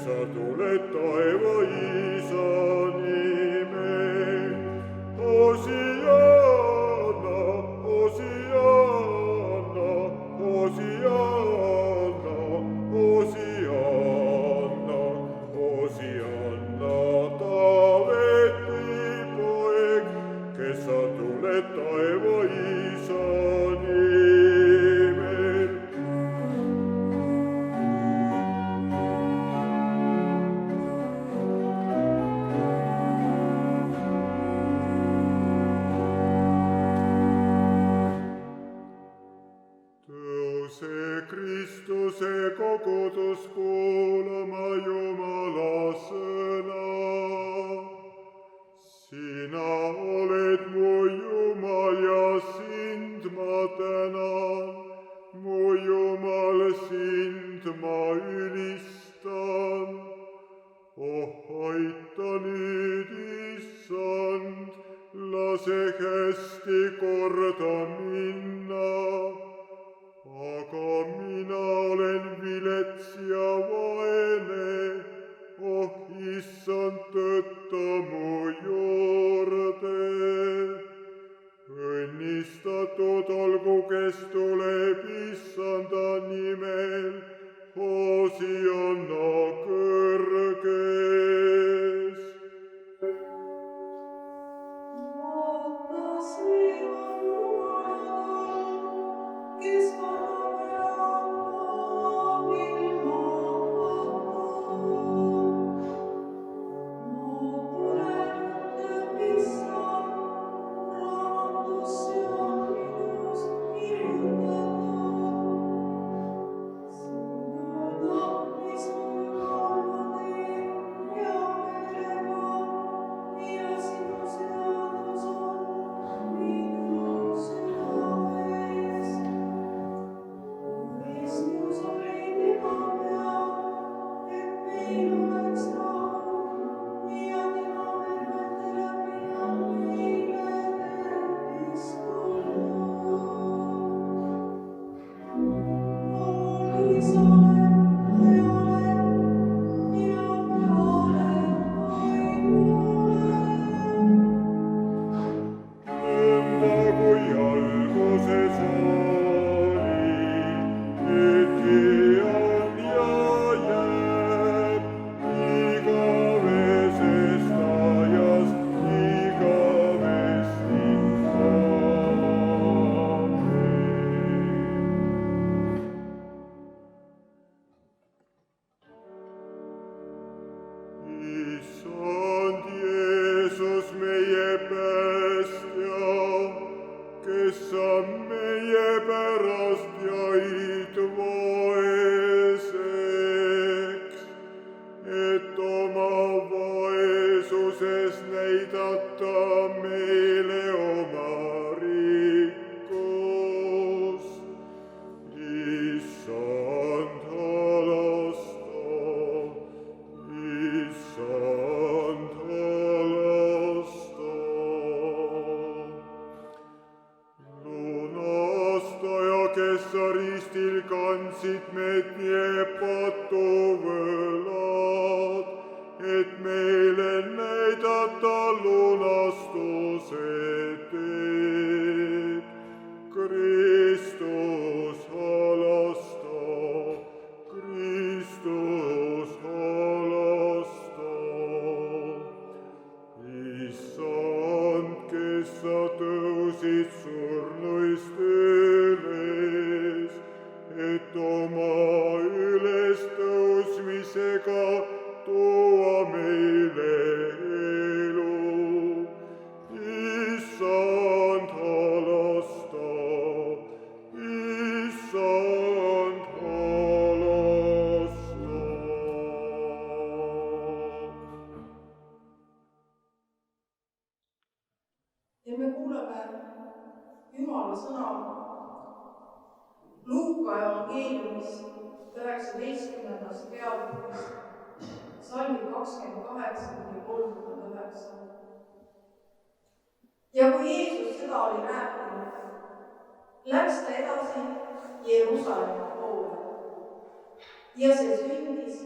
sa tuled taeva isa nimel. Hosianna, Hosianna, Hosianna, Hosianna, Hosianna, Taaveti poeg, kes sa tuled taeva isa nimel. Tõuse Kristuse kogudus kuulama Jumala sõna. Sina oled mu Jumal ja sind ma tänan. Mu Jumal, sind ma ülistan. Oh, aita nüüd, Issand, lase hästi korda minna. Aga mina olen vilets ja vaene, oh Issand, tõtta mu juurde. Õnnistatud olgu, kes tuleb Issanda nimel, Hosianna kõrges. Issand Jeesus, meie päästja, kes sa meie pärast jäid vaeseks, et oma vaesuses näidata meile oma rikkust. Issand, kes sa ristil kandsid meid meie patuvõlad, et meile näidata lunastuse teed. Kristus halasta, Kristus halasta. Issand, kes sa tõusid surnuist üles, et oma ülestõusmisega tuua meile elu. Issand halasta, Issand halasta. Ja me kuuleme Jumala sõna Luuka evangeeliumis 19. peatükis, salmid 28–39. Ja kui Jeesus seda oli rääkinud, läks ta edasi Jeruusalemma poole. Ja see sündis,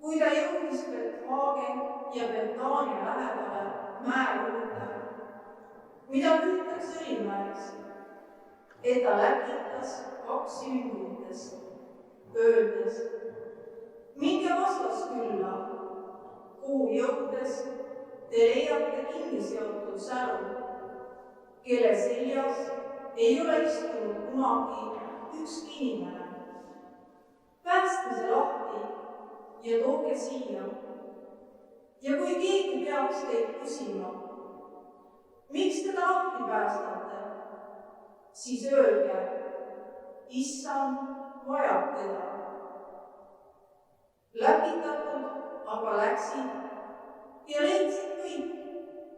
kui ta jõudis Betfage ja Betania lähedale mäe juurde, mida püütakse õlimäeks, et ta läkitas 2 jüngritest, öeldes: minge vastaskülla, kuhu jõudes te leiate kinni seotud säru, kelle seljas ei ole istunud kunagi ükski inimene. Päästke see lahti ja tooge siia. Ja kui keegi peaks teid küsima, miks te ta lahti päästate, siis öelge: Issand vajab teda. Läkitatud aga läksid ja leidsid kõik,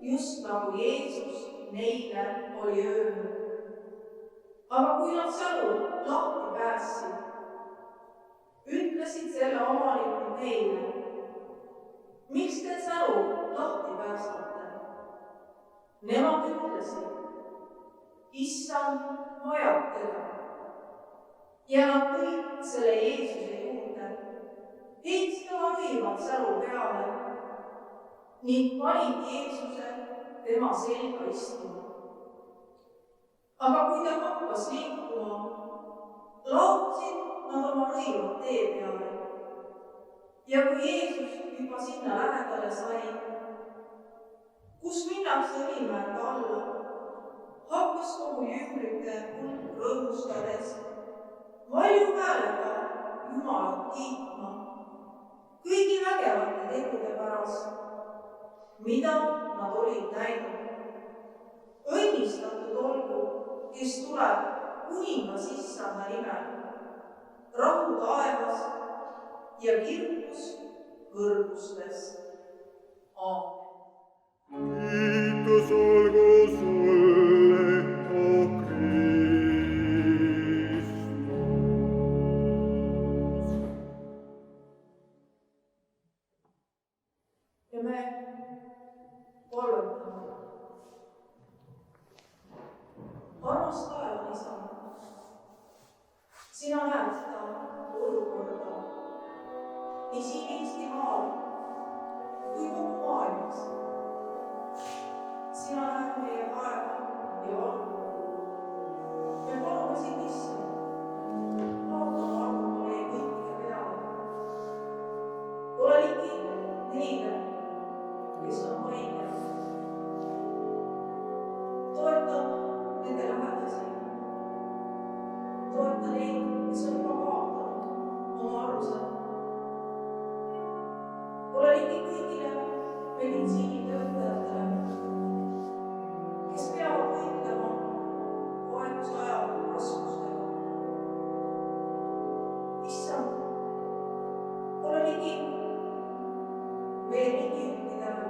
just nagu Jeesus neile oli öelnud. Aga kui nad säru lahti päästsid, ütlesid selle omanikud neile: miks te säru lahti päästate? Nemad ütlesid: Issand vajab teda. Ja nad tõid selle Jeesuse juurde, heitsid oma rõivad säru peale ning panid Jeesuse tema selga istuma. Aga kui ta hakkas liikuma, laotasid nad oma rõivad tee peale. Ja kui Jeesus juba sinna lähedale sai, kus minnakse õlimäelt alla, hakkas kogu jüngrite hulk rõõmustades valju häälega Jumalat kiitma kõigi vägevate tegude pärast, mida nad olid näinud. Õnnistatud olgu, kes tuleb kuningas Issanda nimel, rahu taevas ja kirkus kõrgustes. Aamen. Kiitus olgu sulle, o Kristus. Ja me palvetame. Armas taevane Isa, sina näed seda olukorda nii siin Eestimaal kui kogu maailmas. Sina näed meie vaeva ja valu. Me palume sind, Issand, vaata meie kõikide peale. Ole ligi neile, kes on haiged. Toeta nende lähedasi. Toeta neid, kes on juba kaotanud oma arusad. Ole ligi kõigile meditsiinitöötajatele, kes peavad võitlema vaeguse ajal raskustega. Issand, ole ligi meie riigijuhtidele.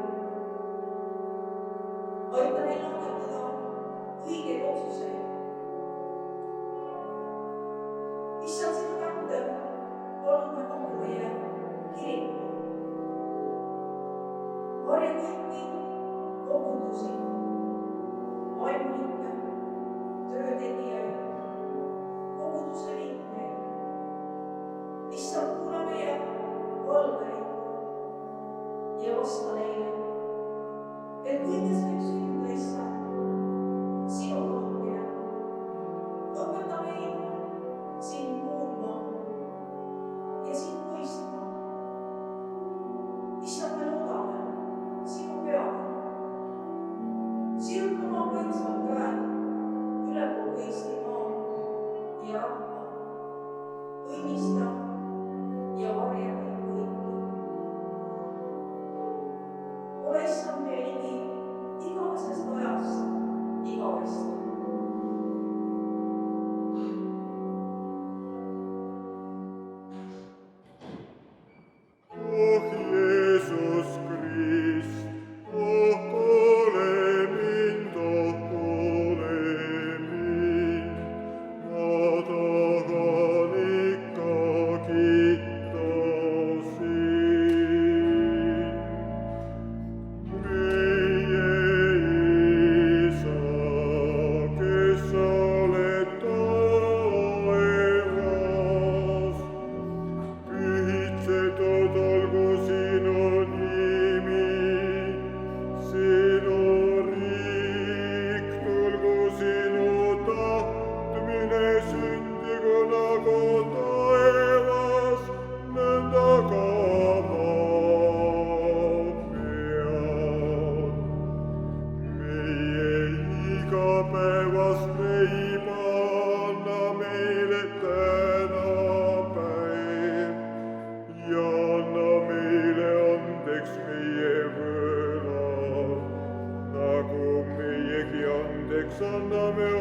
Aita neil langetada õigeid otsuseid. Issand, sinu kätte palume kogu meie kiriku. Varja kõiki kogudusi, vaimnikke, töötegijaid, koguduse liikmeid. Issand, kuule meie palveid ja vasta neile, et kõiges võib sündida, Issand, sinu tahtmine. Õpeta meid sind kuulma ja sind mõistma. Issand, me loodame sinu peale. Siruta oma kaitsvad käed üle kogu Eestimaa ja rahva. Õnnista ja varja meid kõiki. Ole Issand meie ligi igavesest ajast igavesti. Oh Jeesus Krist, oh ole mind, ma tahan ikka kiita sind. Meie Isa, kes sa oled taevas, pühitsetud olgu anname